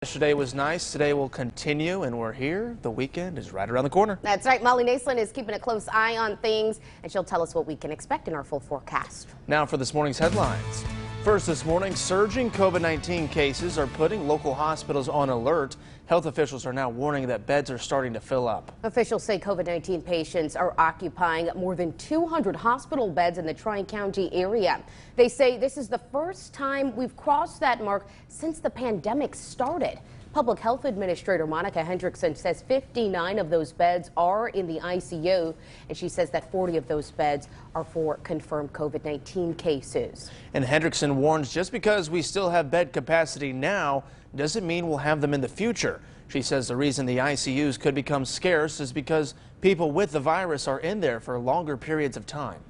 Yesterday was nice. Today will continue, and we're here. The weekend is right around the corner. That's right. Molly Naslin is keeping a close eye on things, and she'll tell us what we can expect in our full forecast. Now for this morning's headlines. First this morning, surging COVID-19 cases are putting local hospitals on alert. Health officials are now warning that beds are starting to fill up. Officials say COVID-19 patients are occupying more than 200 hospital beds in the Tri-County area. They say this is the first time we've crossed that mark since the pandemic started. Public Health Administrator Monica Hendrickson says 59 of those beds are in the ICU, and she says that 40 of those beds are for confirmed COVID-19 cases. And Hendrickson warns just because we still have bed capacity now doesn't mean we'll have them in the future. She says the reason the ICUs could become scarce is because people with the virus are in there for longer periods of time.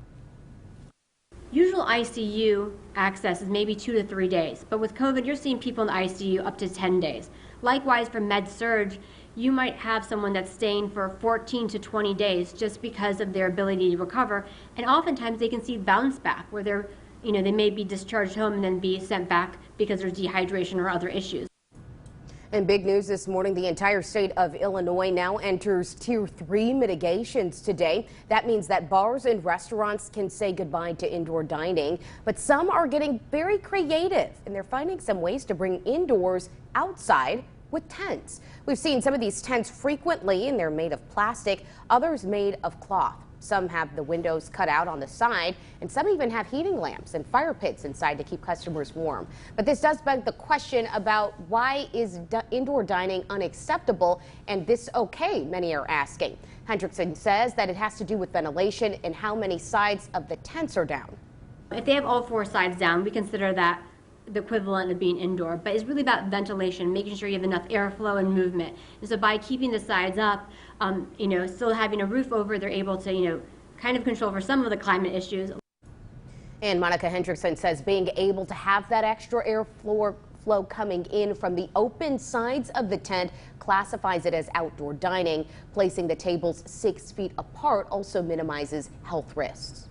Usual ICU access is maybe 2 to 3 days, but with COVID, you're seeing people in the ICU up to 10 days. Likewise, for med-surg, you might have someone that's staying for 14 to 20 days just because of their ability to recover, and oftentimes they can see bounce back where they may be discharged home and then be sent back because there's dehydration or other issues. And big news this morning, the entire state of Illinois now enters Tier 3 mitigations today. That means that bars and restaurants can say goodbye to indoor dining, but some are getting very creative, and they're finding some ways to bring indoors outside with tents. We've seen some of these tents frequently, and they're made of plastic, others made of cloth. Some have the windows cut out on the side, and some even have heating lamps and fire pits inside to keep customers warm. But this does beg the question about why is indoor dining unacceptable and this okay, many are asking. Hendrickson says that it has to do with ventilation and how many sides of the tents are down. If they have all 4 sides down, we consider that the equivalent of being indoor, but it's really about ventilation, making sure you have enough airflow and movement. And so by keeping the sides up, still having a roof over, they're able to, kind of control for some of the climate issues. And Monica Hendrickson says being able to have that extra airflow coming in from the open sides of the tent classifies it as outdoor dining. Placing the tables 6 feet apart also minimizes health risks.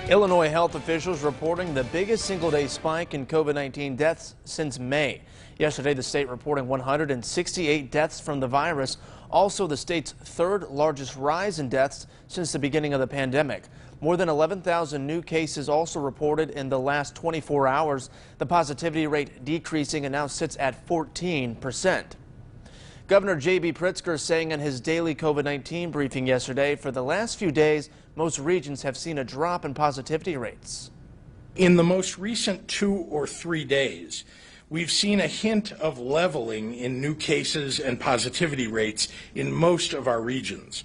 Illinois health officials reporting the biggest single-day spike in COVID-19 deaths since May. Yesterday, the state reporting 168 deaths from the virus, also the state's third largest rise in deaths since the beginning of the pandemic. More than 11,000 new cases also reported in the last 24 hours. The positivity rate decreasing and now sits at 14%. Governor J.B. Pritzker saying in his daily COVID-19 briefing yesterday, for the last few days, most regions have seen a drop in positivity rates. In the most recent 2 or 3 days, we've seen a hint of leveling in new cases and positivity rates in most of our regions.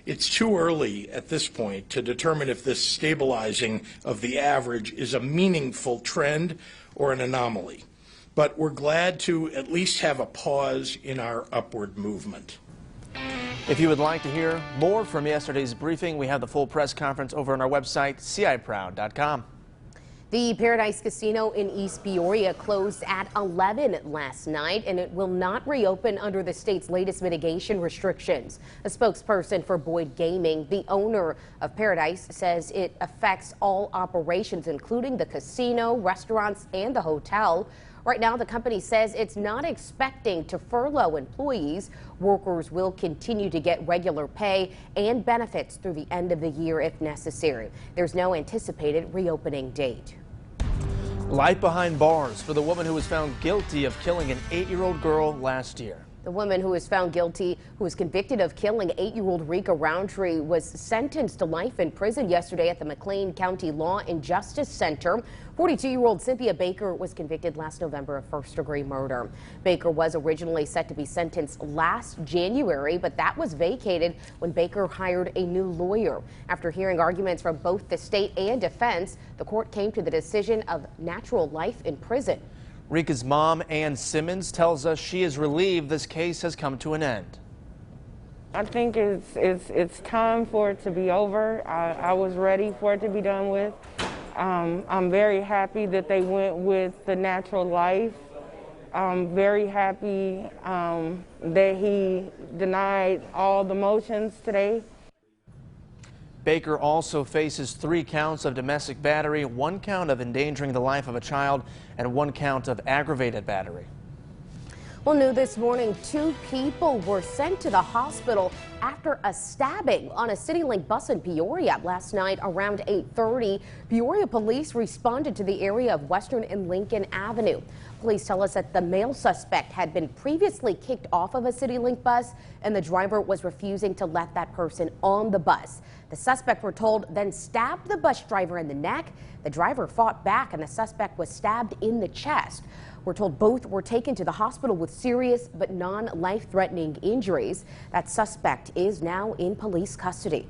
It's too early at this point to determine if this stabilizing of the average is a meaningful trend or an anomaly. But we're glad to at least have a pause in our upward movement. If you would like to hear more from yesterday's briefing, we have the full press conference over on our website, ciproud.com. The Paradise Casino in East Peoria closed at 11 last night, and it will not reopen under the state's latest mitigation restrictions. A spokesperson for Boyd Gaming, the owner of Paradise, says it affects all operations, including the casino, restaurants, and the hotel. Right now, the company says it's not expecting to furlough employees. Workers will continue to get regular pay and benefits through the end of the year if necessary. There's no anticipated reopening date. Life behind bars for the woman who was found guilty of killing an 8-year-old girl last year. The woman who was found guilty, who was convicted of killing 8-year-old Rika Roundtree, was sentenced to life in prison yesterday at the McLean County Law and Justice Center. 42-year-old Cynthia Baker was convicted last November of first-degree murder. Baker was originally set to be sentenced last January, but that was vacated when Baker hired a new lawyer. After hearing arguments from both the state and defense, the court came to the decision of natural life in prison. Rika's mom, Ann Simmons, tells us she is relieved this case has come to an end. I think it's time for it to be over. I was ready for it to be done with. I'm very happy that they went with the natural life. I'm very happy that he denied all the motions today. Baker also faces 3 counts of domestic battery, 1 count of endangering the life of a child, and 1 count of aggravated battery. Well, new this morning, 2 people were sent to the hospital after a stabbing on a Citylink bus in Peoria last night around 8:30. Peoria police responded to the area of Western and Lincoln Avenue. Police tell us that the male suspect had been previously kicked off of a Citylink bus and the driver was refusing to let that person on the bus. The suspect, we're told, then stabbed the bus driver in the neck. The driver fought back and the suspect was stabbed in the chest. We're told both were taken to the hospital with serious but non-life-threatening injuries. That suspect is now in police custody.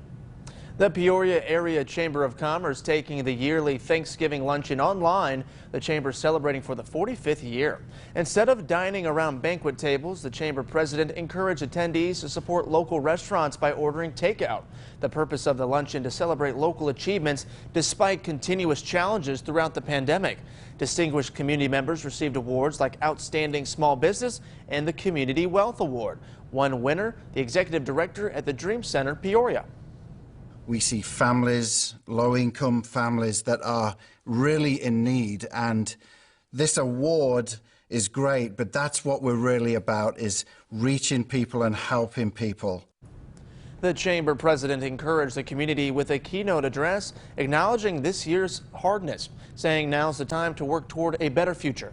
The Peoria Area Chamber of Commerce taking the yearly Thanksgiving luncheon online. The chamber celebrating for the 45th year. Instead of dining around banquet tables, the chamber president encouraged attendees to support local restaurants by ordering takeout. The purpose of the luncheon to celebrate local achievements despite continuous challenges throughout the pandemic. Distinguished community members received awards like Outstanding Small Business and the Community Wealth Award. One winner, the executive director at the Dream Center, Peoria. We see families, low-income families that are really in need, and this award is great, but that's what we're really about, is reaching people and helping people. The chamber president encouraged the community with a keynote address acknowledging this year's hardness, saying now's the time to work toward a better future.